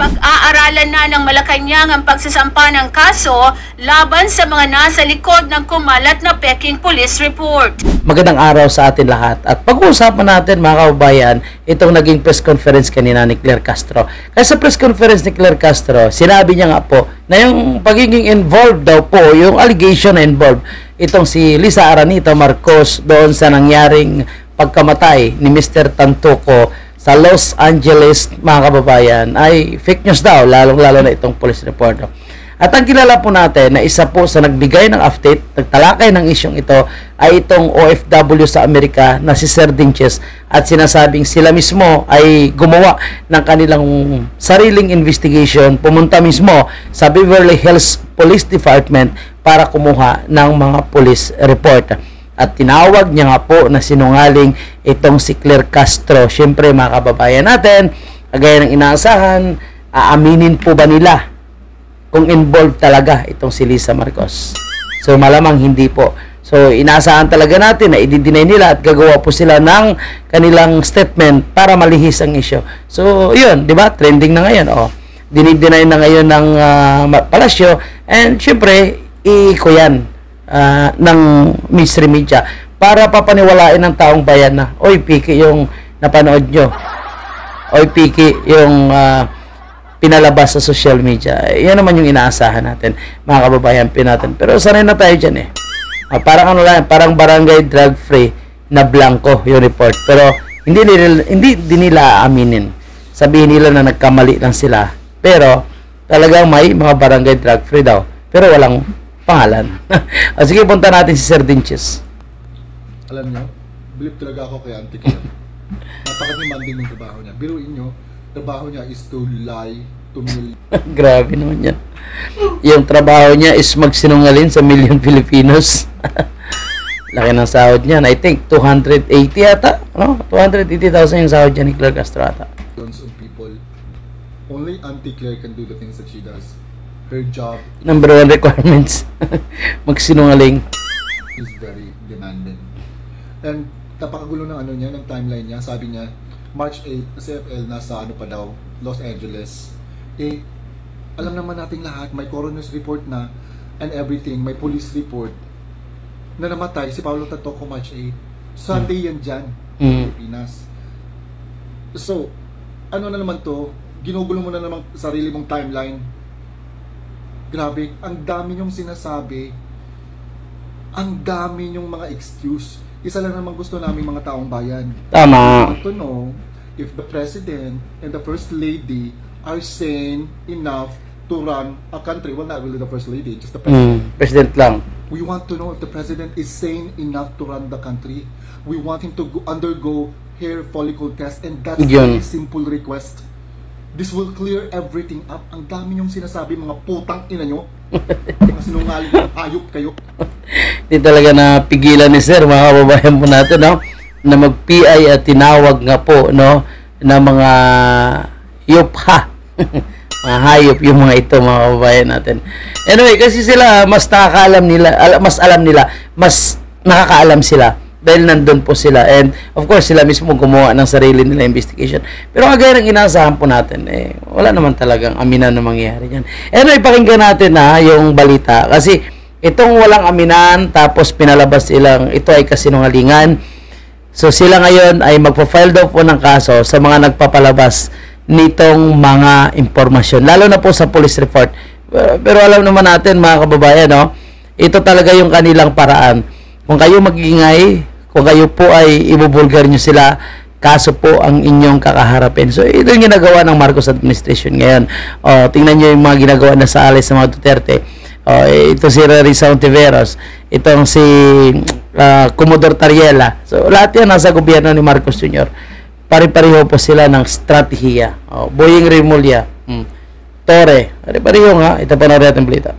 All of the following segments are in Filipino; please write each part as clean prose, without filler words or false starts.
Pag-aaralan na ng Malacanang ang pagsasampa ng kaso laban sa mga nasa likod ng kumalat na Peking Police Report. Magandang araw sa atin lahat at pag-uusapan natin mga kababayan itong naging press conference kanina ni Claire Castro. Kasi sa press conference ni Claire Castro, sinabi niya nga po na yung pagiging involved daw po, yung allegation na involved itong si Liza Aranita Marcos doon sa nangyaring pagkamatay ni Mr. Tantoco sa Los Angeles, mga kababayan, ay fake news daw, lalong-lalo na itong police report. At ang kilala po natin na isa po sa nagbigay ng update, nagtalakay ng isyong ito, ay itong OFW sa Amerika na si Sir Dinches, at sinasabing sila mismo ay gumawa ng kanilang sariling investigation, pumunta mismo sa Beverly Hills Police Department para kumuha ng mga police report. At tinawag niya nga po na sinungaling itong si Claire Castro. Siyempre mga kababayan natin, kagaya ng inaasahan, aaminin po ba nila kung involved talaga itong si Liza Marcos? So malamang hindi po. So inaasahan talaga natin na i-deny nila at gagawa po sila ng kanilang statement para malihis ang issue. So yun, di ba? Trending na ngayon. Dinideny na ngayon ng palasyo, and siyempre iiko yan ng mainstream media para papaniwalain ng taong bayan na oy, piki yung napanood nyo, oy, piki yung pinalabas sa social media. Yan naman yung inaasahan natin mga kababayan natin. Pero sanay na tayo dyan parang ano lang, parang barangay drug free na blanco yung report, pero hindi nila aaminin. Sabihin nila na nagkamali lang sila, pero talagang may mga barangay drug free daw, pero walang pangalan. Sige, punta natin si Sir Dinches. Alam niyo, believe talaga ako kay Auntie Claire. Napaka-demanding ng trabaho niya. Biruin niyo, trabaho niya is to lie to million. Grabe naman yan. Yung trabaho niya is magsinungaling sa million Filipinos. Laki ng sahod niya. I think 280 ata. No? 280,000 yung sahod niya ni Claire Castro ata. Millions of people. Only Auntie Claire can do the things that she does. Her job, number one requirements, magsinungaling, is very demanding. And napakagulo ng ano niya, ng timeline niya. Sabi niya, March 8, CFL nasa ano pa daw, Los Angeles. Alam naman nating lahat, may coroner's report na and everything, may police report na namatay si Paulo Tantoco March 8. Sunday yan dyan, Pilipinas. So, ano na naman to, ginugulo mo na naman sarili mong timeline. Grabe, ang dami niyong sinasabi, ang dami niyong mga excuse. Isa lang naman gusto namin mga taong bayan. Tama. To know if the President and the First Lady are sane enough to run a country. Well, not really the First Lady, just the President. President lang. We want to know if the President is sane enough to run the country. We want him to undergo hair follicle test, and that's a very simple request. This will clear everything up. Ang dami niyong sinasabi, mga putang ina nyo. Mga sinungaling, hayop kayo. Hindi talaga napigilan ni Sir, mga kababayan po natin, no? Na mag-PI at tinawag nga po, no? Na mga yopha. Mga hayop yung mga ito, mga kababayan natin. Anyway, kasi sila, mas nakakaalam nila, mas alam nila, mas nakakaalam sila. Dahil nandun po sila, and of course sila mismo gumawa ng sarili nila investigation. Pero kagaya ng inaasahan po natin, wala naman talagang aminan na mangyayari yan. Anyway, pakinggan natin yung balita, kasi itong walang aminan tapos pinalabas silang ito ay kasinungalingan. So sila ngayon ay magpa-file daw po ng kaso sa mga nagpapalabas nitong mga impormasyon, lalo na po sa police report. Pero alam naman natin mga kababayan, no? Ito talaga yung kanilang paraan. Kung kayo magingay, kung kayo po ay ibubulgar nyo sila, kaso po ang inyong kakaharapin. So, ito yung ginagawa ng Marcos administration ngayon. Tingnan nyo yung mga ginagawa na sa alis sa mga Duterte. Ito si Risa Ontiveros. Itong si Commodore Tariela. So, lahat yan nasa gobyerno ni Marcos Jr. Pari-pariho po sila ng strategiya. Boying Rimulya. Torre. Pari-pariho nga. Ito pa na rin balita.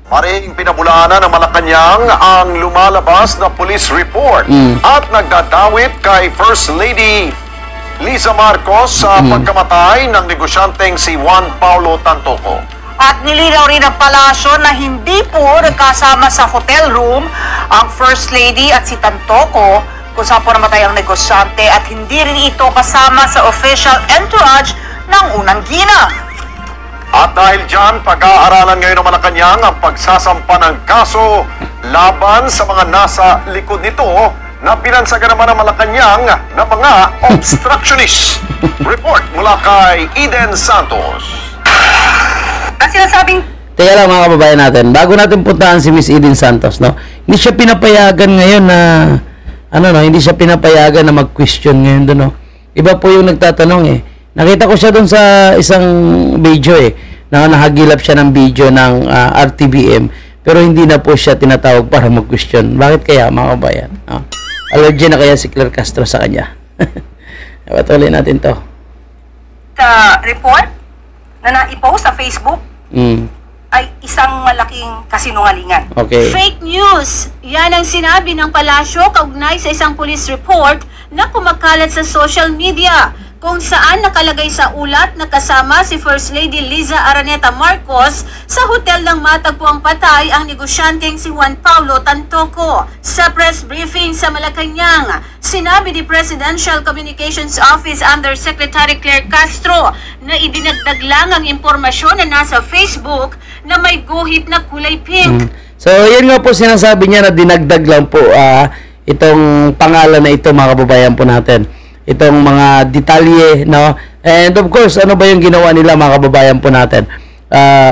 Maring pinabulaanan ng Malacanang ang lumalabas na police report at nagdadawit kay First Lady Liza Marcos sa pagkamatay ng negosyanteng si Juan Paulo Tantoco. At nilinaw rin ng palasyo na hindi po nagkasama sa hotel room ang First Lady at si Tantoco kung saan po namatay ang negosyante, at hindi rin ito kasama sa official entourage ng unang ginang. dahil dyan, pag-aaralan ngayon ng Malacanang ang pagsasampa ng kaso laban sa mga nasa likod nito na binansagan naman ng Malacanang na mga obstructionist. Report mula kay Eden Santos. Ang sinasabing Teka lang mga kababayan natin, bago natin puntahan si Miss Eden Santos, no? Hindi siya pinapayagan ngayon na hindi siya pinapayagan na mag-question ngayon doon, no? Iba po yung nagtatanong eh. Nakita ko siya doon sa isang video na nahagilap siya ng video ng RTBM, pero hindi na po siya tinatawag para mag-question. Bakit kaya mga kababayan? No? Allergy na kaya si Claire Castro sa kanya? Patuloy natin to. sa report na naipost sa Facebook ay isang malaking kasinungalingan. Okay. Fake news. Yan ang sinabi ng palasyo kaugnay sa isang police report na kumakalat sa social media kung saan nakalagay sa ulat na kasama si First Lady Liza Araneta Marcos sa hotel ng matagpuang patay ang negosyanteng si Juan Paulo Tantoco. Sa press briefing sa Malacanang, sinabi ni Presidential Communications Office Undersecretary Claire Castro na idinagdag lang ang impormasyon na nasa Facebook na may guhit na kulay pink. So, yun nga po sinasabi niya na dinagdag lang po itong pangalan na ito mga kababayan po natin. Itong mga detalye, no? And of course, ano ba yung ginawa nila mga kababayan po natin?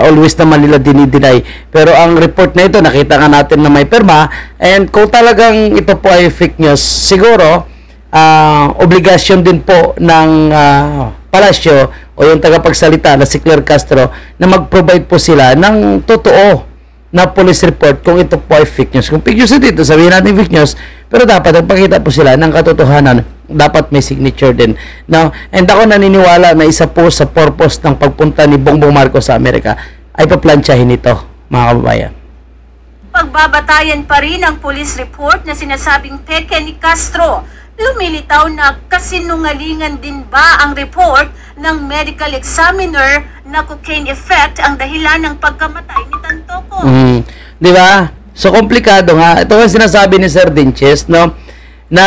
Always naman nila dinideny. Pero ang report na ito, nakita nga natin na may perma. And kung talagang ito po ay fake news, siguro, obligasyon din po ng palasyo o yung tagapagsalita na si Claire Castro na mag-provide po sila ng totoo na police report kung ito po ay fake news. Kung fake news ito, sabihin natin fake news, pero dapat magpakita po sila ng katotohanan, dapat may signature din. Now, and ako naniniwala na isa po sa purpose ng pagpunta ni Bongbong Marcos sa Amerika ay paplansyahin ito, mga kababayan. Pagbabatayan pa rin ang police report na sinasabing peke ni Castro. Lumilitaw na kasinungalingan din ba ang report ng medical examiner na cocaine effect ang dahilan ng pagkamatay ni Tantoco. Di ba? So, komplikado nga. Ito ang sinasabi ni Sir Dinches, no? Na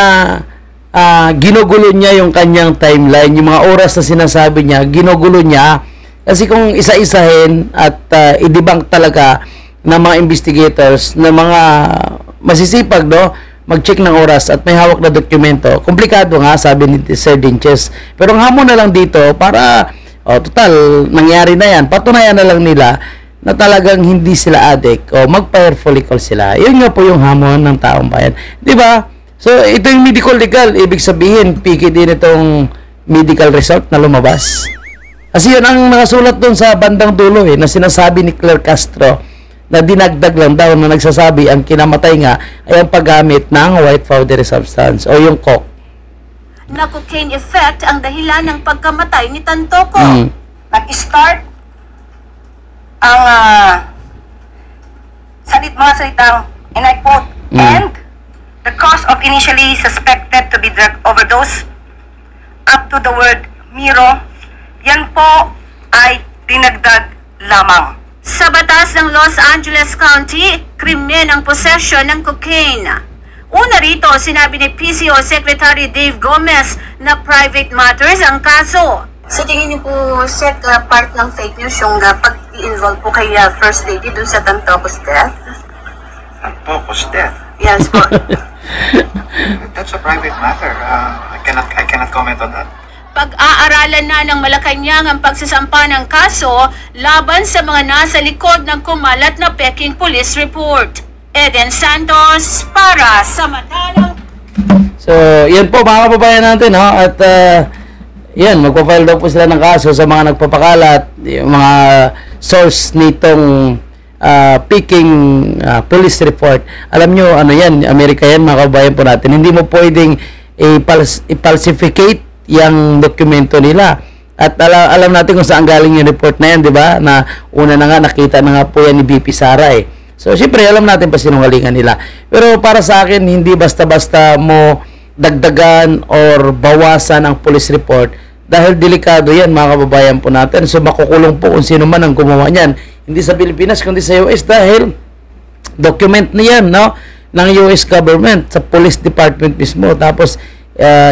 ginugulo niya yung kanyang timeline, yung mga oras na sinasabi niya, ginugulo niya. Kasi kung isa-isahin at i-debunk talaga ng mga investigators, ng mga masisipag, no? Mag-check ng oras at may hawak na dokumento. Komplikado nga, sabi ni Sir Dinches. Pero ang hamon na lang dito para, total, nangyari na yan. Patunayan na lang nila na talagang hindi sila addict o mag-fire follicle sila. Yun nga po yung hamon ng taong bayan. Di ba? So, ito yung medical legal. Ibig sabihin, piki din itong medical result na lumabas. Kasi yun ang nakasulat doon sa bandang dulo na sinasabi ni Claire Castro na dinagdag lang daw na nagsasabi ang kinamatay nga ay ang paggamit ng white powdery substance o yung coke. Na cocaine effect ang dahilan ng pagkamatay ni Tantoco. Nag-start ang mga salitang, and I quote, and the cause of initially suspected to be drug overdose up to the word Miro, yan po ay dinagdag lamang. Sa batas ng Los Angeles County, krimen ang possession ng cocaine. Una rito, sinabi ni PCO Secretary Dave Gomez na private matters ang kaso. Sa tingin niyo po, Sec, part ng fake news yung pag-i-involve po kay First Lady dun sa Tantoco's death? Tantoco's death? Yes po. That's a private matter. I cannot comment on that. Pag-aaralan na ng Malacanang ang pagsasampa ng kaso laban sa mga nasa likod ng kumalat na peking police report. Eden Santos para sa Mata ng... So, yan po mga kababayan natin, at yan, magpa-file daw po sila ng kaso sa mga nagpapakalat, yung mga source nitong peking police report. Alam nyo, yan, Amerika yan mga kababayan po natin. Hindi mo pwedeng i-falsificate yung dokumento nila. At alam natin kung saan galing yung report na yan, di ba? Na una na nga, nakita na nga po yan ni BP Sara So, siyempre, alam natin pa sinungalingan nila. Pero para sa akin, hindi basta-basta mo dagdagan or bawasan ang police report dahil delikado yan, mga kababayan po natin. So, makukulong po kung sino man ang gumawa niyan. Hindi sa Pilipinas, kundi sa US dahil document niyan, no? Ng US government, sa police department mismo. Tapos,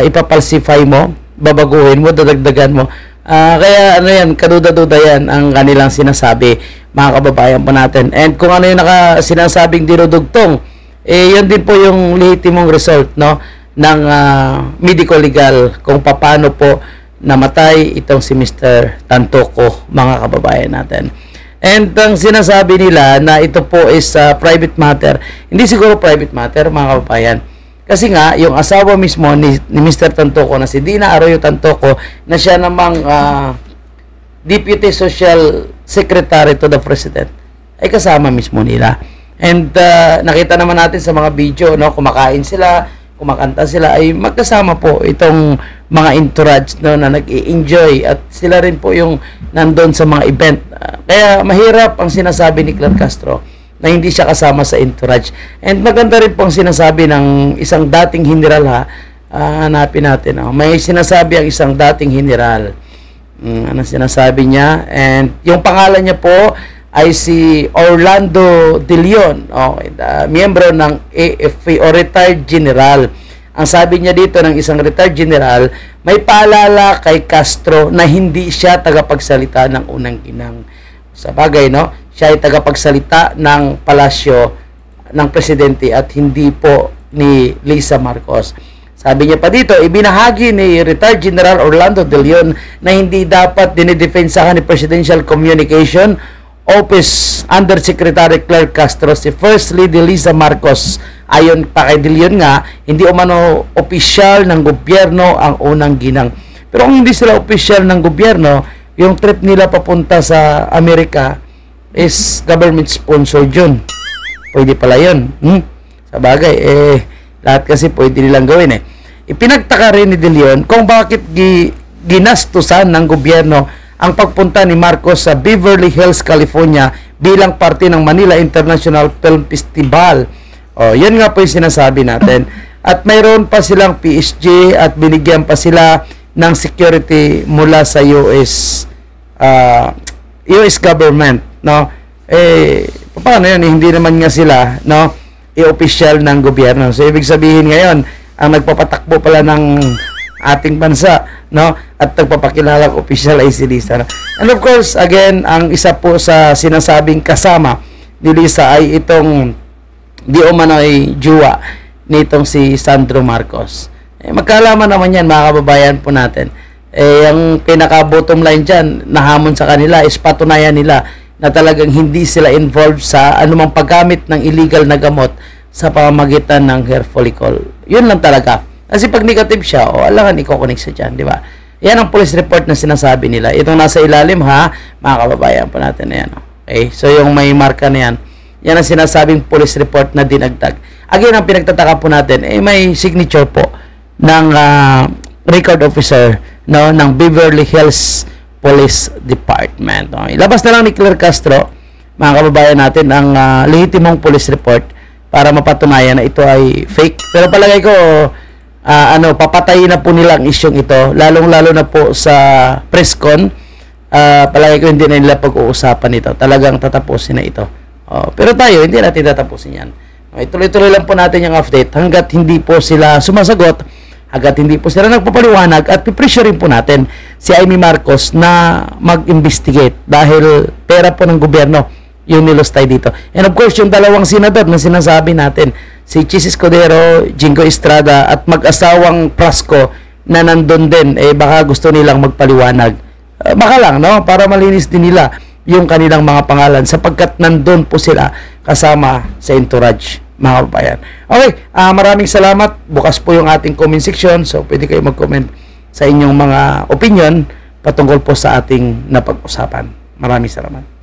ipapalsify mo, babaguhin mo, dadagdagan mo. Kaya ano yan, kaduda-duda yan ang kanilang sinasabi, mga kababayan po natin. And kung ano yung sinasabing dinudugtong, yun din po yung lehitimong result, no, ng medico-legal kung paano po namatay itong si Mr. Tantoco, mga kababayan natin. And ang sinasabi nila na ito po is private matter, hindi siguro private matter, mga kababayan. Kasi nga, yung asawa mismo ni Mr. Tantoco na si Dina Arroyo Tantoco, na siya namang Deputy Social Secretary to the President, ay kasama mismo nila. And nakita naman natin sa mga video, no, kumakain sila, kumakanta sila, ay magkasama po itong mga entourage, no, na nag-i-enjoy, at sila rin po yung nandun sa mga event. Kaya mahirap ang sinasabi ni Claire Castro na hindi siya kasama sa entourage. And maganda rin pong sinasabi ng isang dating general, hanapin natin. May sinasabi ang isang dating general. Ano sinasabi niya? And yung pangalan niya po ay si Orlando De Leon, miyembro ng AFP o retired general. Ang sabi niya dito ng isang retired general, may paalala kay Castro na hindi siya tagapagsalita ng unang ginang. Sa bagay, no? Siya ay tagapagsalita ng palasyo ng presidente at hindi po ni Liza Marcos. Sabi niya pa dito, ibinahagi ni retired General Orlando De Leon na hindi dapat dinidefensahan ni Presidential Communication Office Undersecretary Claire Castro si First Lady Liza Marcos. Ayon pa kay De Leon nga, hindi umano opisyal ng gobyerno ang unang ginang. Pero kung hindi sila opisyal ng gobyerno, yung trip nila papunta sa Amerika is government sponsored yun. Pwede pala yun. Sa bagay, lahat kasi pwede nilang gawin. Ipinagtaka rin ni De Leon kung bakit ginastusan ng gobyerno ang pagpunta ni Marcos sa Beverly Hills, California bilang parte ng Manila International Film Festival. Yan nga po yung sinasabi natin. At mayroon pa silang PSG at binigyan pa sila ng security mula sa US government, no? Paano yun? Hindi naman nga sila, no, i-official ng gobyerno. So ibig sabihin ngayon, ang nagpapatakbo pala ng ating bansa, no, at nagpapakilalang official ay si Liza, no? And of course, again, ang isa po sa sinasabing kasama ni Liza ay itong di umano ay jowa nitong si Sandro Marcos. Magkaalaman naman yan, mga kababayan po natin. Ang pinaka-bottom line dyan, nahamon sa kanila is patunayan nila na talagang hindi sila involved sa anumang paggamit ng illegal na gamot sa pamamagitan ng hair follicle. Yun lang talaga. Kasi pag negative siya, alangan i-connect siya dyan, di ba? Yan ang police report na sinasabi nila. Itong nasa ilalim, ha, mga kababayan po natin na yan. Okay? So yung may marka na yan, yan ang sinasabing police report na dinagdag. Again, ang pinagtataka po natin, may signature po ng record officer, no, ng Beverly Hills Police Department. Ilabas na lang ni Claire Castro, mga kababayan natin, ang lehitimong police report para mapatunayan na ito ay fake. Pero palagay ko, papatayin na po nila ang isyong ito, lalong-lalo na po sa press con. Palagay ko hindi na nila pag-uusapan ito. Talagang tatapusin na ito. Pero tayo, hindi natin tatapusin yan. Ituloy-tuloy lang po natin yung update hanggat hindi po sila sumasagot, hanggat hindi po sila nagpapaliwanag, at pipressure rin po natin si Amy Marcos na mag-investigate dahil pera po ng gobyerno yung nilostay dito. And of course, yung dalawang senador na sinasabi natin, si Chis Escudero, Jingo Estrada, at mag-asawang Prasco na nandun din, baka gusto nilang magpaliwanag. Baka lang, no? Para malinis din nila yung kanilang mga pangalan sapagkat nandun po sila kasama sa entourage, mga kababayan. Okay, maraming salamat. Bukas po yung ating comment section, so pwede kayo mag-comment sa inyong mga opinion patungkol po sa ating napag-usapan. Maraming salamat.